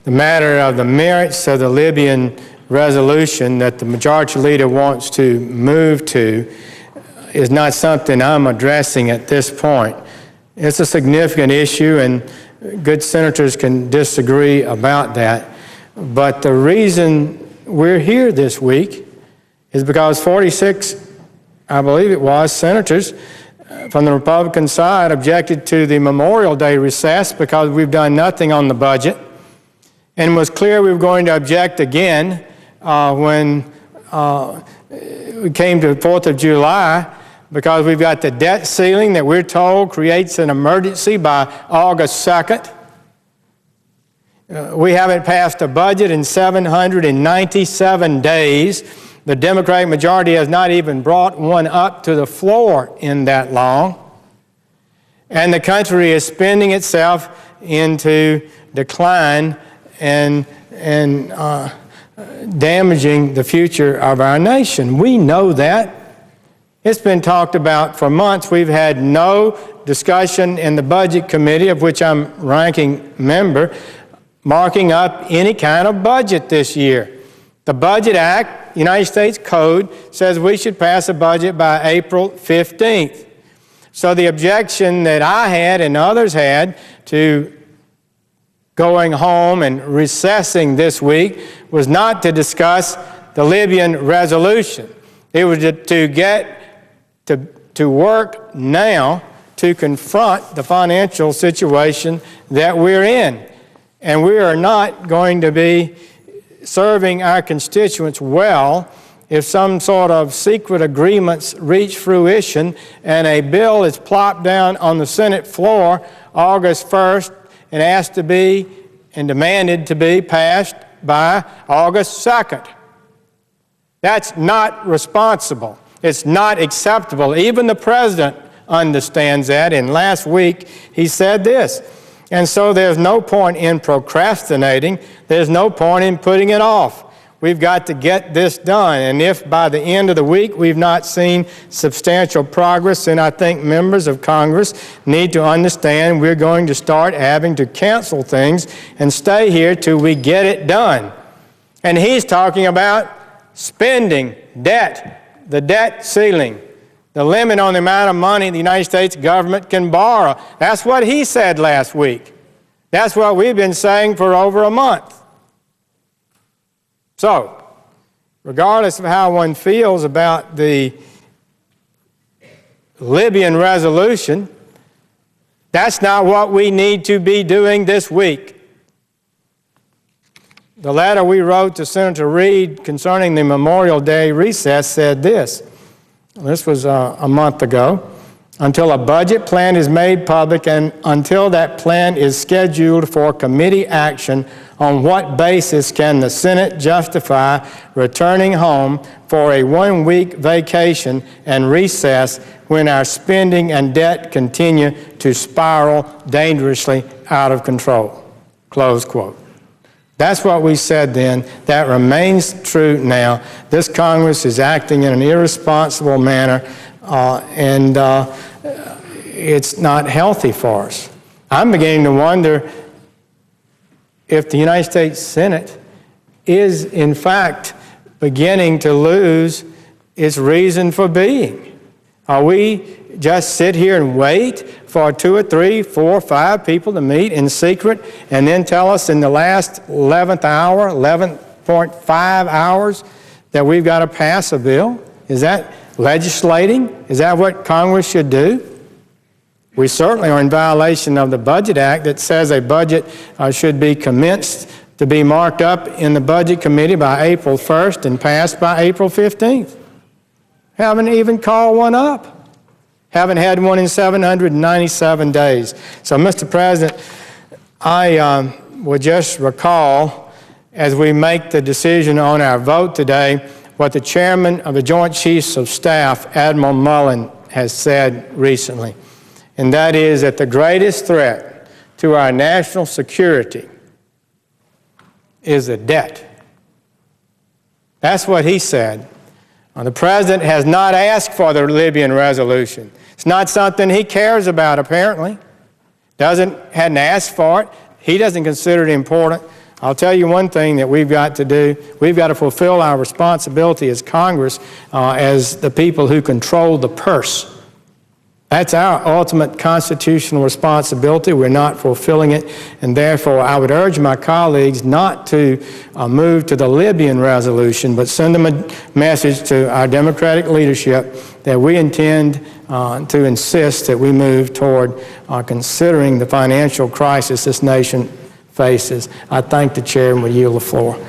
The matter of the merits of the Libyan resolution that the majority leader wants to move to is not something I'm addressing at this point. It's a significant issue, and good senators can disagree about that. But the reason we're here this week is because 46, I believe it was, senators from the Republican side objected to the Memorial Day recess because we've done nothing on the budget. And it was clear we were going to object again when we came to the 4th of July, because we've got the debt ceiling that we're told creates an emergency by August 2nd. We haven't passed a budget in 797 days. The Democratic majority has not even brought one up to the floor in that long. And the country is spending itself into decline and damaging the future of our nation. We know that. It's been talked about for months. We've had no discussion in the Budget Committee, of which I'm ranking member, marking up any kind of budget this year. The Budget Act, United States Code, says we should pass a budget by April 15th. So the objection that I had and others had to going home and recessing this week was not to discuss the Libyan resolution. It was to get to work now to confront the financial situation that we're in. And we are not going to be serving our constituents well if some sort of secret agreements reach fruition and a bill is plopped down on the Senate floor August 1st and asked to be and demanded to be passed by August 2nd. That's not responsible. It's not acceptable. Even the president understands that, and last week he said this. And so there's no point in procrastinating. There's no point in putting it off. We've got to get this done. And if by the end of the week we've not seen substantial progress, then I think members of Congress need to understand we're going to start having to cancel things and stay here till we get it done. And he's talking about spending, debt, the debt ceiling, the limit on the amount of money the United States government can borrow. That's what he said last week. That's what we've been saying for over a month. So, regardless of how one feels about the Libyan resolution, that's not what we need to be doing this week. The letter we wrote to Senator Reid concerning the Memorial Day recess said this. This was a month ago. Until a budget plan is made public and until that plan is scheduled for committee action, on what basis can the Senate justify returning home for a one-week vacation and recess when our spending and debt continue to spiral dangerously out of control? Close quote. That's what we said then. That remains true now. This Congress is acting in an irresponsible manner, and it's not healthy for us. I'm beginning to wonder if the United States Senate is, in fact, beginning to lose its reason for being. Are we just sit here and wait for 2 or 3, 4, 5 people to meet in secret and then tell us in the last 11th hour, 11.5 hours, that we've got to pass a bill? Is that legislating? Is that what Congress should do? We certainly are in violation of the Budget Act that says a budget should be commenced to be marked up in the Budget Committee by April 1st and passed by April 15th. Haven't even called one up. Haven't had one in 797 days. So, Mr. President, I would just recall, as we make the decision on our vote today, what the chairman of the Joint Chiefs of Staff, Admiral Mullen, has said recently, and that is that the greatest threat to our national security is the debt. That's what he said. The president has not asked for the Libyan resolution. It's not something he cares about, apparently. Hadn't asked for it. He doesn't consider it important. I'll tell you one thing that we've got to do. We've got to fulfill our responsibility as Congress, as the people who control the purse. That's our ultimate constitutional responsibility. We're not fulfilling it, and therefore I would urge my colleagues not to move to the Libyan resolution, but send them a message to our Democratic leadership that we intend to insist that we move toward considering the financial crisis this nation faces. I thank the chair and will yield the floor.